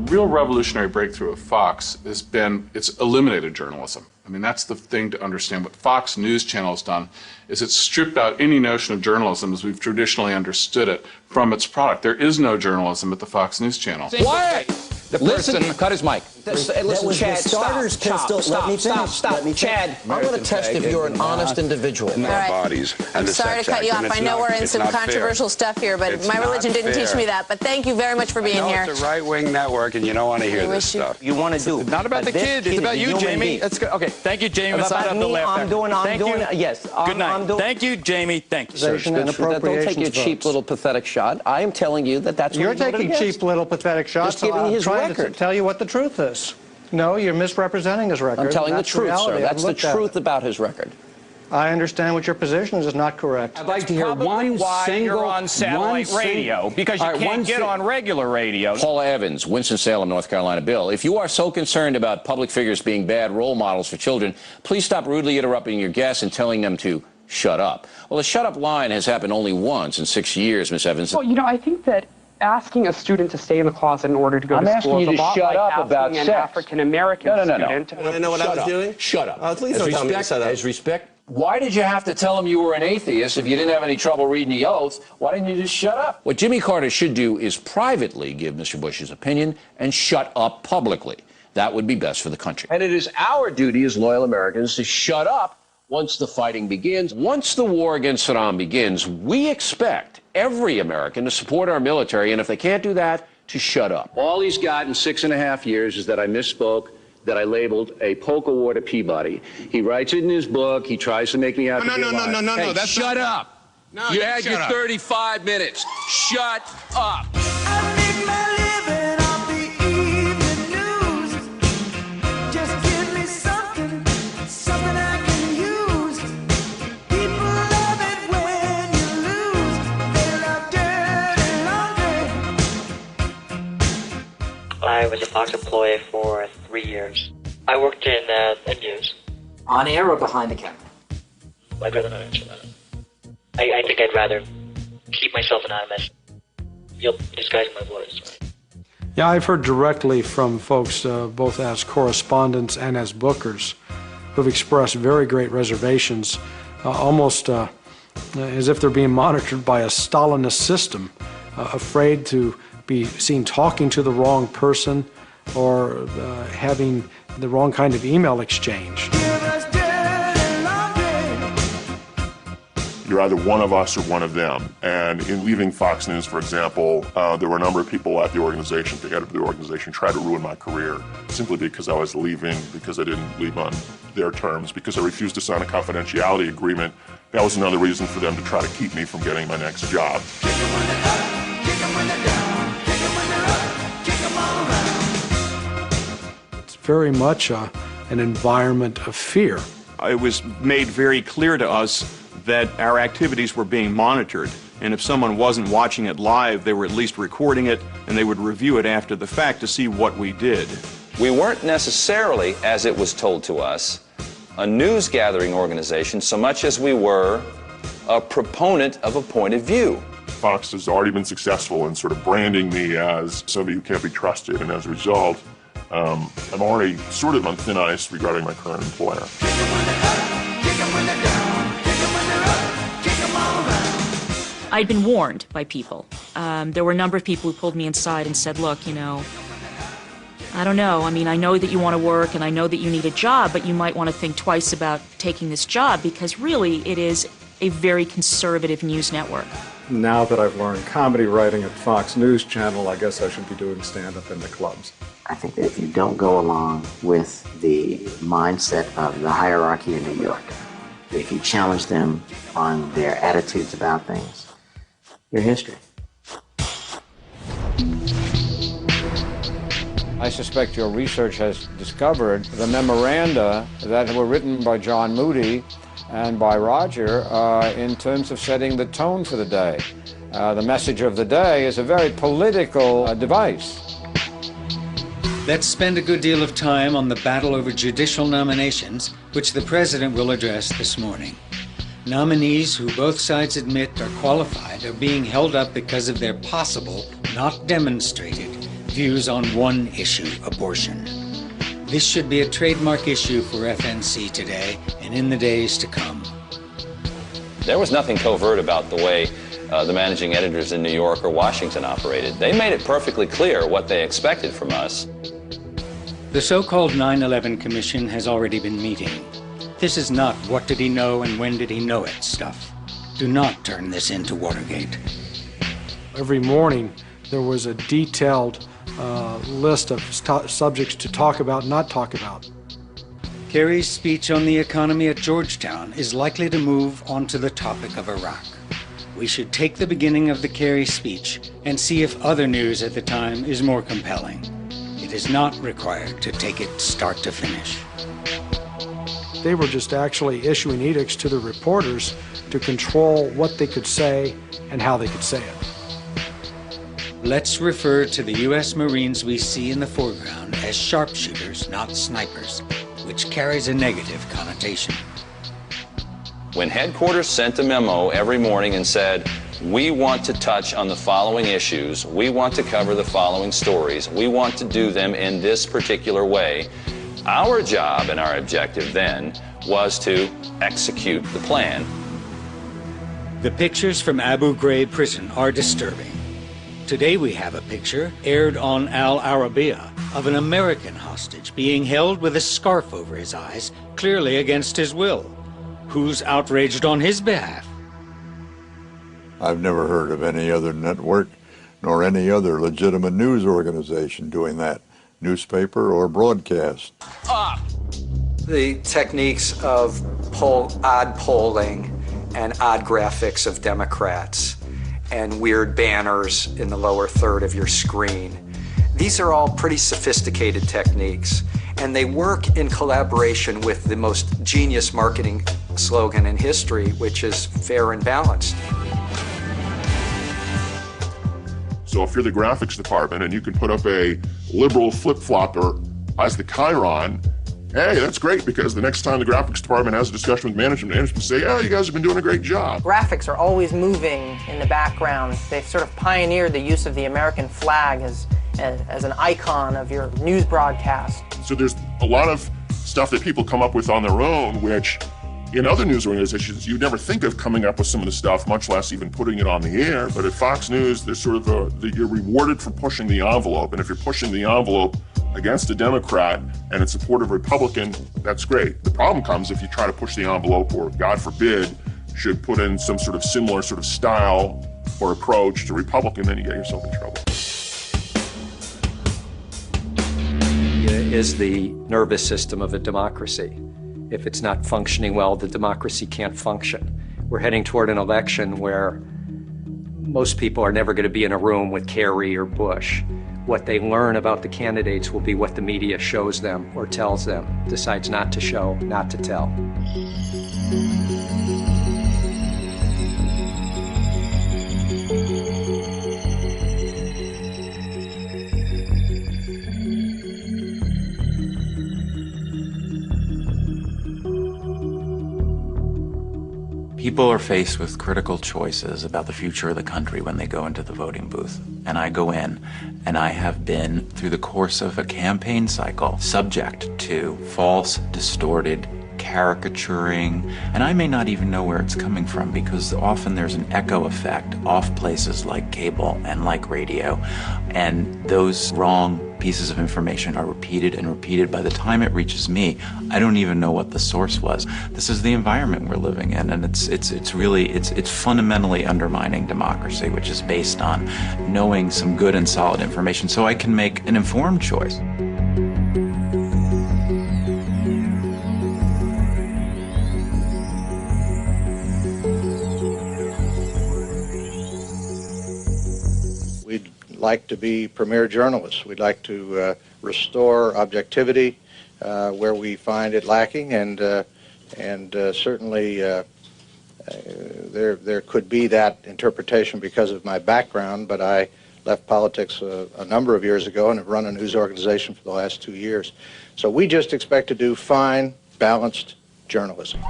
real revolutionary breakthrough of Fox has been it's eliminated journalism. I mean, that's the thing to understand. What Fox News Channel has done is it's stripped out any notion of journalism as we've traditionally understood it from its product. There is no journalism at the Fox News Channel. Why? Listen, cut his mic. Listen, Chad, stop. Chad, I want to test if you're an honest individual. All right. I'm sorry to cut you off. I know we're in some controversial stuff here, but my religion didn't teach me that. But thank you very much for being here. It's a right-wing network, and you don't want to hear this stuff. You want to do. It's not about the kid. It's about you, Jamie. That's good. Okay, thank you, Jamie. About me, I'm doing. Yes. Good night. Thank you, Jamie. Thank you, sir. Don't take your cheap little pathetic shot. I am telling you that that's what you're taking cheap little pathetic shots. Just giving his record. To tell you what the truth is. No, you're misrepresenting his record. I'm telling the truth, sir. That's the truth about his record. I understand what your position is not correct. I'd like to hear one single... you're on satellite radio, because you can't get on regular radio. Paula Evans, Winston-Salem, North Carolina. Bill, if you are so concerned about public figures being bad role models for children, please stop rudely interrupting your guests and telling them to shut up. Well, the shut up line has happened only once in 6 years, Miss Evans. Well, you know, I think that asking a student to stay in the closet in order to go to school is a lot like asking an African-American student. I know what I was doing? Shut up. Please don't tell me to shut up. As respect, why did you have to tell him you were an atheist if you didn't have any trouble reading the oath? Why didn't you just shut up? What Jimmy Carter should do is privately give Mr. Bush his opinion and shut up publicly. That would be best for the country. And it is our duty as loyal Americans to shut up once the fighting begins. Once the war against Saddam begins, we expect every American to support our military, and if they can't do that, to shut up. All he's got in 6.5 years is that I misspoke, that I labeled a polka war to Peabody. He writes it in his book. He tries to make me out to be a liar. No, hey, that's shut up. No, you had your 35 minutes. Shut up. I was a Fox employee for 3 years. I worked in news. On air or behind the camera? I'd rather not answer that. I think I'd rather keep myself anonymous. You'll disguise my voice. Yeah, I've heard directly from folks, both as correspondents and as bookers, who've expressed very great reservations, almost as if they're being monitored by a Stalinist system, afraid to be seen talking to the wrong person or having the wrong kind of email exchange. You're either one of us or one of them. And in leaving Fox News, for example, there were a number of people at the organization, the head of the organization, tried to ruin my career simply because I was leaving, because I didn't leave on their terms, because I refused to sign a confidentiality agreement. That was another reason for them to try to keep me from getting my next job. Very much an environment of fear. It was made very clear to us that our activities were being monitored, and if someone wasn't watching it live, they were at least recording it, and they would review it after the fact to see what we did. We weren't necessarily, as it was told to us, a news-gathering organization so much as we were a proponent of a point of view. Fox has already been successful in sort of branding me as somebody who can't be trusted, and as a result, I'm already sort of on thin ice regarding my current employer. I'd been warned by people. There were a number of people who pulled me inside and said, look, you know, I don't know. I mean, I know that you want to work and I know that you need a job, but you might want to think twice about taking this job because really it is a very conservative news network. Now that I've learned comedy writing at Fox News Channel, I guess I should be doing stand-up in the clubs. I think that if you don't go along with the mindset of the hierarchy in New York, if you challenge them on their attitudes about things, you're history. I suspect your research has discovered the memoranda that were written by John Moody and by Roger in terms of setting the tone for the day. The message of the day is a very political device. Let's spend a good deal of time on the battle over judicial nominations, which the President will address this morning. Nominees who both sides admit are qualified are being held up because of their possible, not demonstrated, views on one issue, abortion. This should be a trademark issue for FNC today and in the days to come. There was nothing covert about the way the managing editors in New York or Washington operated. They made it perfectly clear what they expected from us. The so-called 9/11 Commission has already been meeting. This is not what did he know and when did he know it stuff. Do not turn this into Watergate. Every morning there was a detailed list of subjects to talk about, not talk about. Kerry's speech on the economy at Georgetown is likely to move onto the topic of Iraq. We should take the beginning of the Kerry speech and see if other news at the time is more compelling. It is not required to take it start to finish. They were just actually issuing edicts to the reporters to control what they could say and how they could say it. Let's refer to the U.S. Marines we see in the foreground as sharpshooters, not snipers, which carries a negative connotation. When headquarters sent a memo every morning and said, we want to touch on the following issues, we want to cover the following stories, we want to do them in this particular way, our job and our objective then was to execute the plan. The pictures from Abu Ghraib prison are disturbing. Today we have a picture, aired on Al Arabiya, of an American hostage being held with a scarf over his eyes, clearly against his will. Who's outraged on his behalf? I've never heard of any other network nor any other legitimate news organization doing that, newspaper or broadcast. The techniques of odd polling and odd graphics of Democrats and weird banners in the lower third of your screen. These are all pretty sophisticated techniques, and they work in collaboration with the most genius marketing slogan in history, which is fair and balanced. So if you're the graphics department and you can put up a liberal flip-flopper as the Chiron, hey, that's great, because the next time the graphics department has a discussion with management say, oh, you guys have been doing a great job. Graphics are always moving in the background. They've sort of pioneered the use of the American flag as an icon of your news broadcast. So there's a lot of stuff that people come up with on their own, which in other news organizations, you'd never think of coming up with some of the stuff, much less even putting it on the air. But at Fox News, there's sort of you're rewarded for pushing the envelope. And if you're pushing the envelope against a Democrat and in support of a Republican, that's great. The problem comes if you try to push the envelope, or God forbid, should put in some sort of similar sort of style or approach to Republican, then you get yourself in trouble. Is the nervous system of a democracy. If it's not functioning well, the democracy can't function. We're heading toward an election where most people are never going to be in a room with Kerry or Bush. What they learn about the candidates will be what the media shows them or tells them, decides not to show, not to tell. People are faced with critical choices about the future of the country when they go into the voting booth. And I go in, and I have been, through the course of a campaign cycle, subject to false, distorted, caricaturing, and I may not even know where it's coming from, because often there's an echo effect off places like cable and like radio, and those wrong pieces of information are repeated and repeated. By the time it reaches me, I don't even know what the source was. This is the environment we're living in, and it's fundamentally undermining democracy, which is based on knowing some good and solid information so I can make an informed choice. We'd like to be premier journalists. We'd like to restore objectivity where we find it lacking, and certainly there could be that interpretation because of my background, but I left politics a number of years ago and have run a news organization for the last 2 years. So we just expect to do fine, balanced journalism.